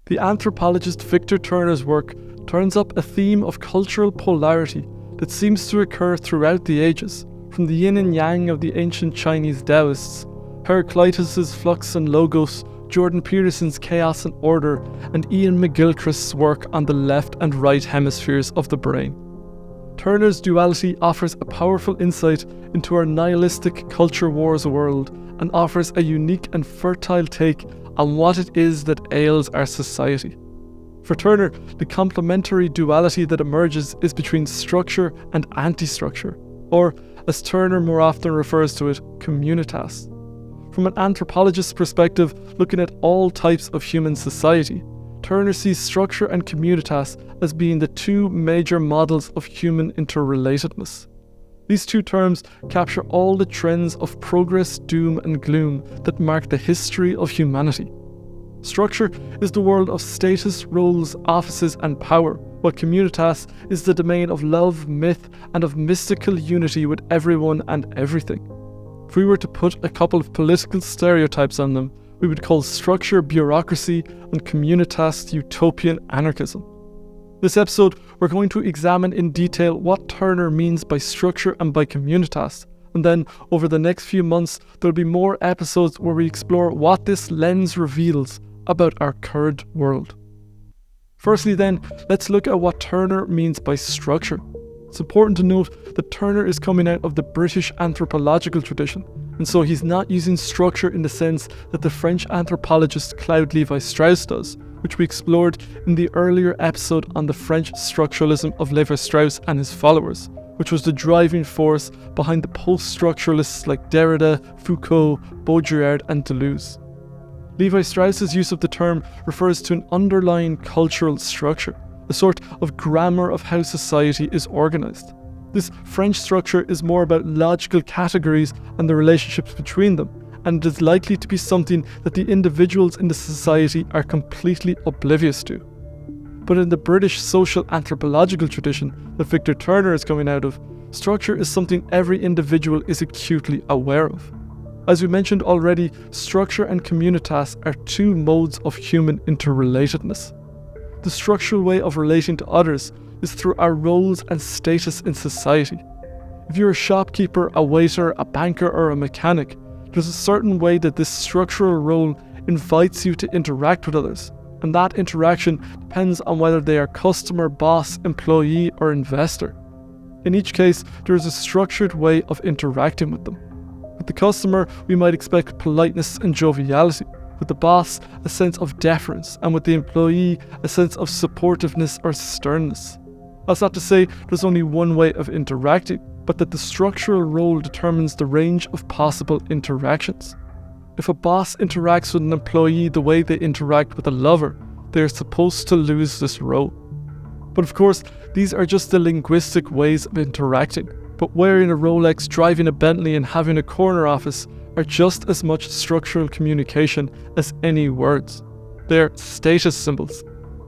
The anthropologist Victor Turner's work turns up a theme of cultural polarity that seems to occur throughout the ages, from the yin and yang of the ancient Chinese Taoists, Heraclitus's flux and logos, Jordan Peterson's chaos and order, and Iain McGilchrist's work on the left and right hemispheres of the brain. Turner's duality offers a powerful insight into our nihilistic culture wars world and offers a unique and fertile take on what it is that ails our society. For Turner, the complementary duality that emerges is between structure and anti-structure, or, as Turner more often refers to it, communitas. From an anthropologist's perspective, looking at all types of human society, Turner sees structure and communitas as being the two major models of human interrelatedness. These two terms capture all the trends of progress, doom and gloom that mark the history of humanity. Structure is the world of status, roles, offices and power, while communitas is the domain of love, myth and of mystical unity with everyone and everything. If we were to put a couple of political stereotypes on them, we would call structure bureaucracy and communitas utopian anarchism. This episode, we're going to examine in detail what Turner means by structure and by communitas, and then over the next few months there'll be more episodes where we explore what this lens reveals about our current world. Firstly then, let's look at what Turner means by structure. It's important to note that Turner is coming out of the British anthropological tradition, and so he's not using structure in the sense that the French anthropologist Claude Lévi-Strauss does, which we explored in the earlier episode on the French structuralism of Lévi-Strauss and his followers, which was the driving force behind the post-structuralists like Derrida, Foucault, Baudrillard and Deleuze. Lévi-Strauss's use of the term refers to an underlying cultural structure, a sort of grammar of how society is organised. This French structure is more about logical categories and the relationships between them, and it is likely to be something that the individuals in the society are completely oblivious to. But in the British social anthropological tradition that Victor Turner is coming out of, structure is something every individual is acutely aware of. As we mentioned already, structure and communitas are two modes of human interrelatedness. The structural way of relating to others is through our roles and status in society. If you're a shopkeeper, a waiter, a banker or a mechanic, there's a certain way that this structural role invites you to interact with others, and that interaction depends on whether they are customer, boss, employee or investor. In each case, there is a structured way of interacting with them. With the customer, we might expect politeness and joviality. With the boss, a sense of deference, and with the employee, a sense of supportiveness or sternness. That's not to say there's only one way of interacting, but that the structural role determines the range of possible interactions. If a boss interacts with an employee the way they interact with a lover, they are supposed to lose this role. But of course, these are just the linguistic ways of interacting. But wearing a Rolex, driving a Bentley and having a corner office are just as much structural communication as any words. They're status symbols.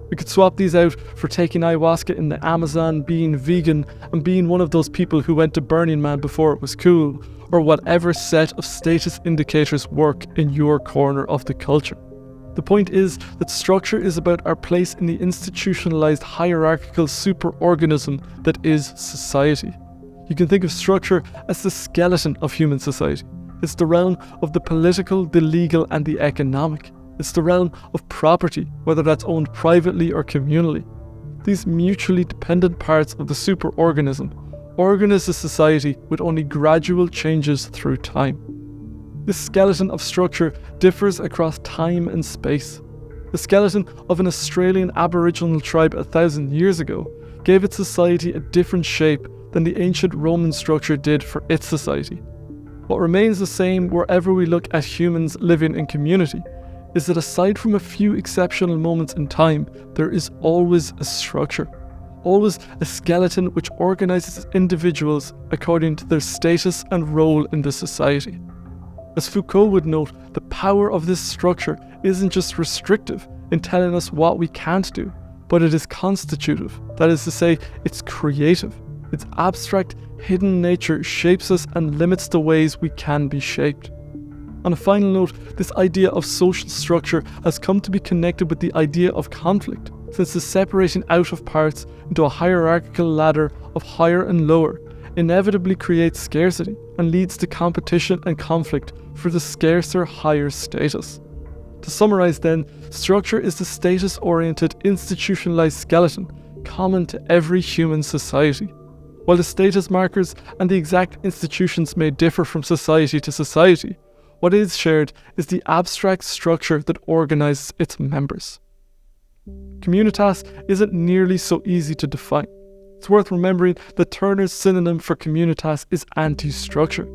We could swap these out for taking ayahuasca in the Amazon, being vegan, and being one of those people who went to Burning Man before it was cool, or whatever set of status indicators work in your corner of the culture. The point is that structure is about our place in the institutionalized hierarchical superorganism that is society. You can think of structure as the skeleton of human society. It's the realm of the political, the legal and the economic. It's the realm of property, whether that's owned privately or communally. These mutually dependent parts of the superorganism organize a society with only gradual changes through time. This skeleton of structure differs across time and space. The skeleton of an Australian Aboriginal tribe 1,000 years ago gave its society a different shape than the ancient Roman structure did for its society. What remains the same wherever we look at humans living in community is that aside from a few exceptional moments in time, there is always a structure, always a skeleton which organizes individuals according to their status and role in the society. As Foucault would note, the power of this structure isn't just restrictive in telling us what we can't do, but it is constitutive. That is to say, it's creative. Its abstract, hidden nature shapes us and limits the ways we can be shaped. On a final note, this idea of social structure has come to be connected with the idea of conflict, since the separating out of parts into a hierarchical ladder of higher and lower inevitably creates scarcity and leads to competition and conflict for the scarcer higher status. To summarise then, structure is the status-oriented institutionalised skeleton common to every human society. While the status markers and the exact institutions may differ from society to society, what is shared is the abstract structure that organises its members. Communitas isn't nearly so easy to define. It's worth remembering that Turner's synonym for communitas is anti-structure.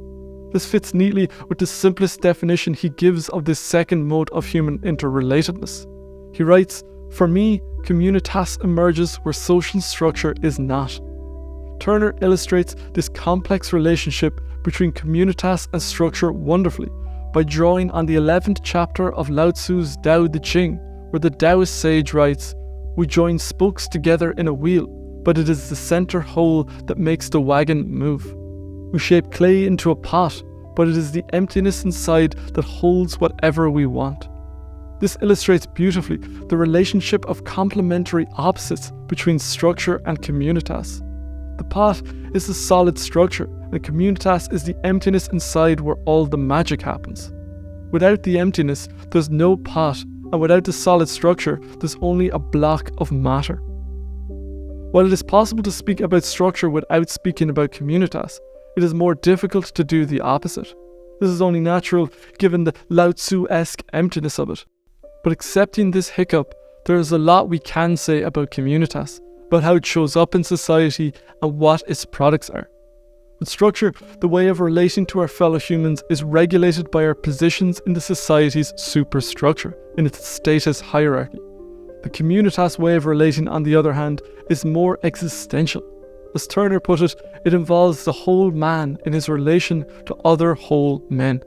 This fits neatly with the simplest definition he gives of this second mode of human interrelatedness. He writes, "For me, communitas emerges where social structure is not." Turner illustrates this complex relationship between communitas and structure wonderfully by drawing on the 11th chapter of Lao Tzu's Tao Te Ching, where the Taoist sage writes, "We join spokes together in a wheel, but it is the center whole that makes the wagon move. We shape clay into a pot, but it is the emptiness inside that holds whatever we want." This illustrates beautifully the relationship of complementary opposites between structure and communitas. The pot is the solid structure, and communitas is the emptiness inside where all the magic happens. Without the emptiness, there's no pot, and without the solid structure, there's only a block of matter. While it is possible to speak about structure without speaking about communitas, it is more difficult to do the opposite. This is only natural given the Lao Tzu-esque emptiness of it. But accepting this hiccup, there is a lot we can say about communitas, about how it shows up in society and what its products are. With structure, the way of relating to our fellow humans is regulated by our positions in the society's superstructure, in its status hierarchy. The communitas way of relating, on the other hand, is more existential. As Turner put it, it involves the whole man in his relation to other whole men.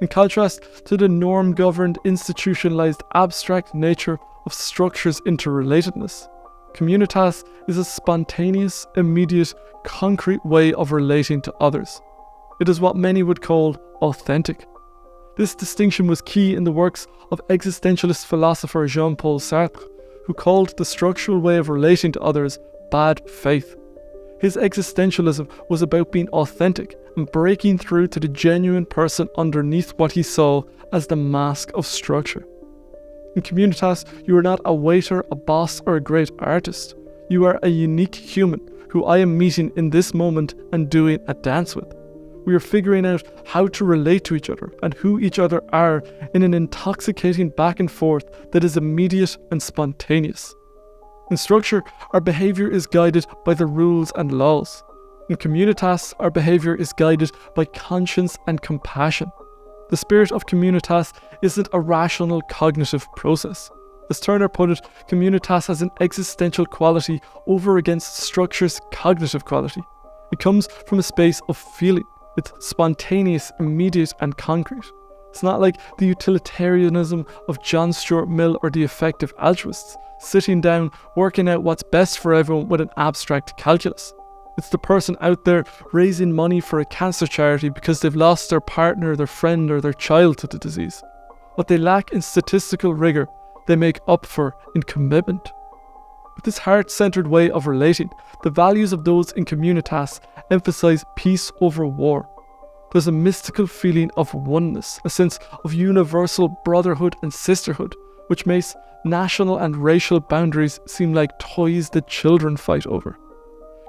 In contrast to the norm-governed, institutionalized, abstract nature of structure's interrelatedness, communitas is a spontaneous, immediate, concrete way of relating to others. It is what many would call authentic. This distinction was key in the works of existentialist philosopher Jean-Paul Sartre, who called the structural way of relating to others bad faith. His existentialism was about being authentic and breaking through to the genuine person underneath what he saw as the mask of structure. In communitas, you are not a waiter, a boss, or a great artist. You are a unique human who I am meeting in this moment and doing a dance with. We are figuring out how to relate to each other and who each other are in an intoxicating back and forth that is immediate and spontaneous. In structure, our behaviour is guided by the rules and laws. In communitas, our behaviour is guided by conscience and compassion. The spirit of communitas isn't a rational cognitive process. As Turner put it, communitas has an existential quality over against structure's cognitive quality. It comes from a space of feeling. It's spontaneous, immediate, and concrete. It's not like the utilitarianism of John Stuart Mill or the effective altruists, sitting down, working out what's best for everyone with an abstract calculus. It's the person out there raising money for a cancer charity because they've lost their partner, their friend, or their child to the disease. What they lack in statistical rigour, they make up for in commitment. With this heart-centred way of relating, the values of those in communitas emphasise peace over war. There's a mystical feeling of oneness, a sense of universal brotherhood and sisterhood, which makes national and racial boundaries seem like toys that children fight over.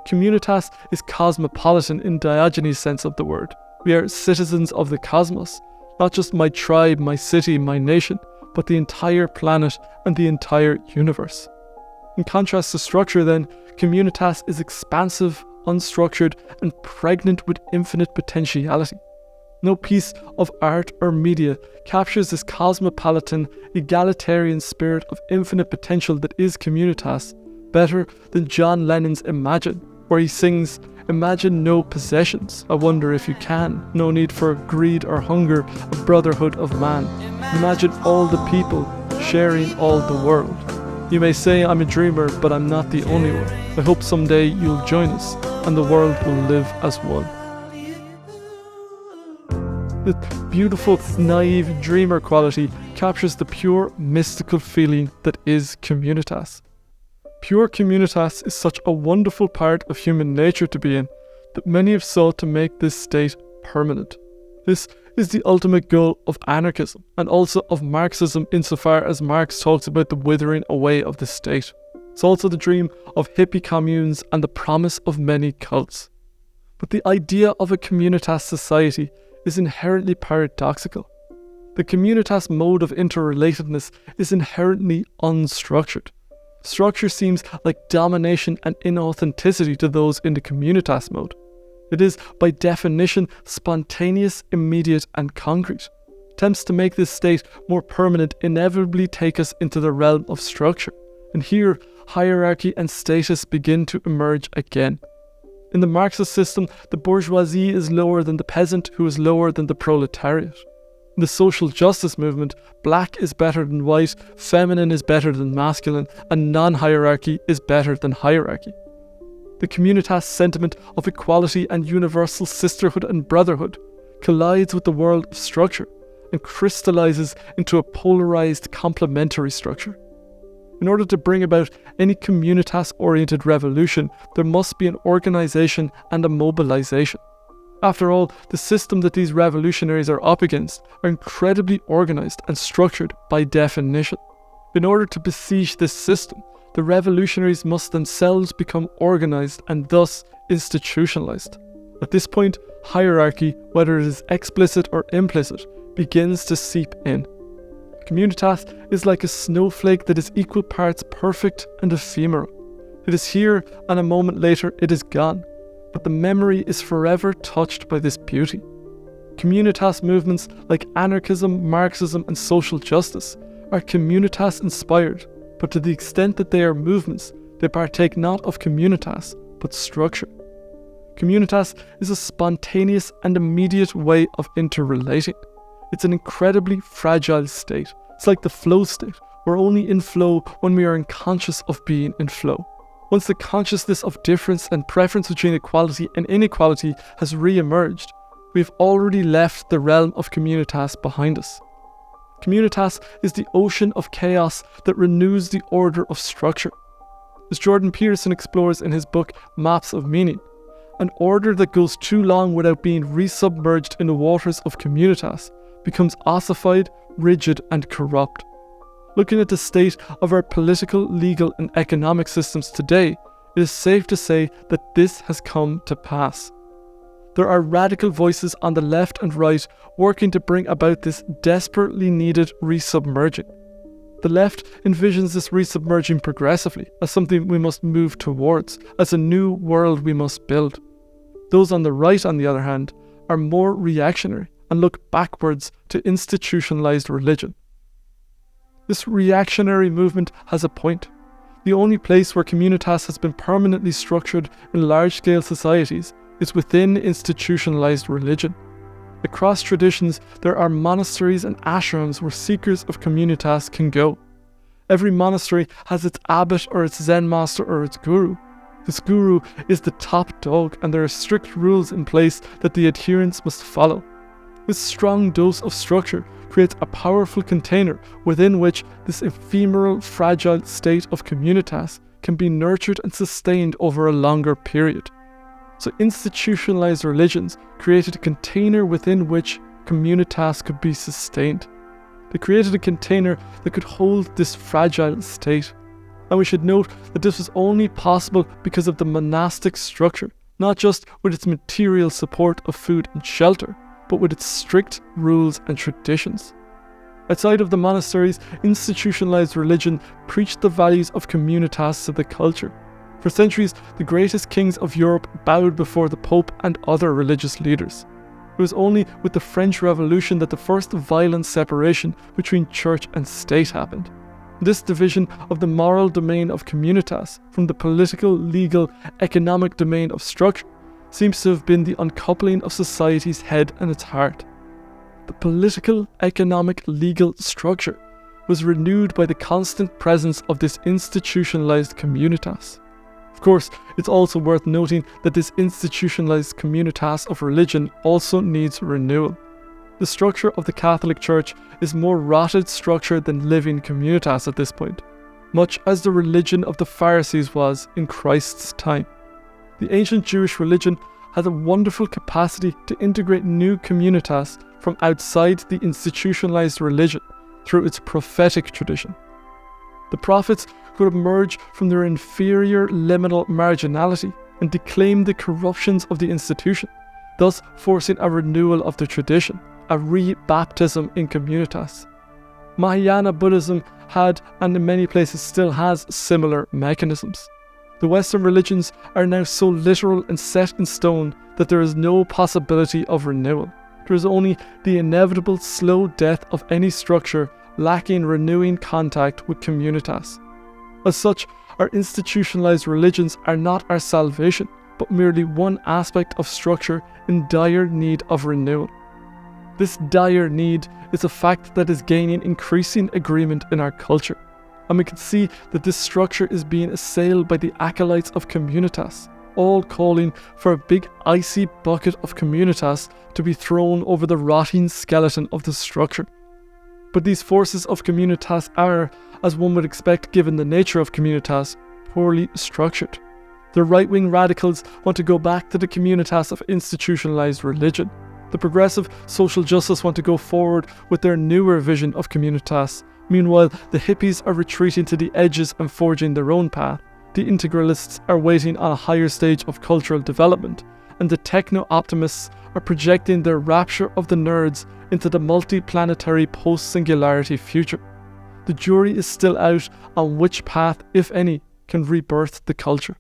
Communitas is cosmopolitan in Diogenes' sense of the word. We are citizens of the cosmos, not just my tribe, my city, my nation, but the entire planet and the entire universe. In contrast to structure then, communitas is expansive, unstructured, and pregnant with infinite potentiality. No piece of art or media captures this cosmopolitan, egalitarian spirit of infinite potential that is communitas better than John Lennon's Imagine, where he sings, "Imagine no possessions, I wonder if you can, no need for greed or hunger, a brotherhood of man. Imagine all the people sharing all the world. You may say I'm a dreamer, but I'm not the only one. I hope someday you'll join us, and the world will live as one." beautiful, naive dreamer quality captures the pure, mystical feeling that is Communitas. Pure Communitas is such a wonderful part of human nature to be in that many have sought to make this state permanent. This is the ultimate goal of anarchism and also of Marxism insofar as Marx talks about the withering away of the state. It's also the dream of hippie communes and the promise of many cults. But the idea of a Communitas society is inherently paradoxical. The Communitas mode of interrelatedness is inherently unstructured. Structure seems like domination and inauthenticity to those in the Communitas mode. It is, by definition, spontaneous, immediate, and concrete. Attempts to make this state more permanent inevitably take us into the realm of structure, and here hierarchy and status begin to emerge again. In the Marxist system, the bourgeoisie is lower than the peasant, who is lower than the proletariat. In the social justice movement, black is better than white, feminine is better than masculine, and non-hierarchy is better than hierarchy. The Communitas sentiment of equality and universal sisterhood and brotherhood collides with the world of structure and crystallizes into a polarized complementary structure. In order to bring about any Communitas-oriented revolution, there must be an organization and a mobilization. After all, the system that these revolutionaries are up against are incredibly organized and structured by definition. In order to besiege this system, the revolutionaries must themselves become organized and thus institutionalized. At this point, hierarchy, whether it is explicit or implicit, begins to seep in. Communitas is like a snowflake that is equal parts perfect and ephemeral. It is here, and a moment later it is gone, but the memory is forever touched by this beauty. Communitas movements like anarchism, Marxism, and social justice are Communitas inspired, but to the extent that they are movements, they partake not of Communitas, but structure. Communitas is a spontaneous and immediate way of interrelating. It's an incredibly fragile state. It's like the flow state. We're only in flow when we are unconscious of being in flow. Once the consciousness of difference and preference between equality and inequality has re-emerged, we've already left the realm of Communitas behind us. Communitas is the ocean of chaos that renews the order of structure. As Jordan Peterson explores in his book Maps of Meaning, an order that goes too long without being resubmerged in the waters of Communitas becomes ossified, rigid, and corrupt. Looking at the state of our political, legal, and economic systems today, it is safe to say that this has come to pass. There are radical voices on the left and right working to bring about this desperately needed resubmerging. The left envisions this resubmerging progressively as something we must move towards, as a new world we must build. Those on the right, on the other hand, are more reactionary and look backwards to institutionalized religion. This reactionary movement has a point. The only place where Communitas has been permanently structured in large-scale societies is within institutionalized religion. Across traditions, there are monasteries and ashrams where seekers of Communitas can go. Every monastery has its abbot or its Zen master or its guru. This guru is the top dog, and there are strict rules in place that the adherents must follow. This strong dose of structure creates a powerful container within which this ephemeral, fragile state of Communitas can be nurtured and sustained over a longer period. So institutionalized religions created a container within which Communitas could be sustained. They created a container that could hold this fragile state. And we should note that this was only possible because of the monastic structure, not just with its material support of food and shelter, but with its strict rules and traditions. Outside of the monasteries, institutionalized religion preached the values of Communitas to the culture. For centuries, the greatest kings of Europe bowed before the Pope and other religious leaders. It was only with the French Revolution that the first violent separation between church and state happened. This division of the moral domain of Communitas from the political, legal, economic domain of structure seems to have been the uncoupling of society's head and its heart. The political, economic, legal structure was renewed by the constant presence of this institutionalized Communitas. Of course, it's also worth noting that this institutionalized Communitas of religion also needs renewal. The structure of the Catholic Church is more rotted structure than living communitas at this point, much as the religion of the Pharisees was in Christ's time. The ancient Jewish religion had a wonderful capacity to integrate new communitas from outside the institutionalized religion through its prophetic tradition. The prophets could emerge from their inferior liminal marginality and declaim the corruptions of the institution, thus forcing a renewal of the tradition, a re-baptism in communitas. Mahayana Buddhism had, and in many places still has, similar mechanisms. The Western religions are now so literal and set in stone that there is no possibility of renewal. There is only the inevitable slow death of any structure lacking renewing contact with communitas. As such, our institutionalized religions are not our salvation, but merely one aspect of structure in dire need of renewal. This dire need is a fact that is gaining increasing agreement in our culture, and we can see that this structure is being assailed by the acolytes of communitas, all calling for a big icy bucket of communitas to be thrown over the rotting skeleton of the structure. But these forces of communitas are, as one would expect given the nature of communitas, poorly structured. The right-wing radicals want to go back to the communitas of institutionalized religion. The progressive social justice want to go forward with their newer vision of communitas. Meanwhile, the hippies are retreating to the edges and forging their own path. The integralists are waiting on a higher stage of cultural development, and the techno-optimists are projecting their rapture of the nerds into the multi-planetary post-singularity future. The jury is still out on which path, if any, can rebirth the culture.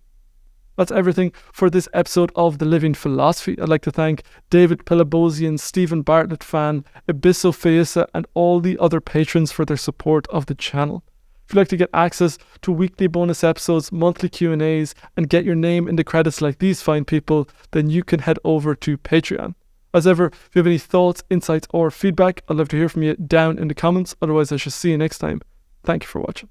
That's everything for this episode of The Living Philosophy. I'd like to thank David Pelabosian, Stephen Bartlett Fan, Abysso Feisa, and all the other patrons for their support of the channel. If you'd like to get access to weekly bonus episodes, monthly Q&As, and get your name in the credits like these fine people, then you can head over to Patreon. As ever, if you have any thoughts, insights, or feedback, I'd love to hear from you down in the comments. Otherwise, I shall see you next time. Thank you for watching.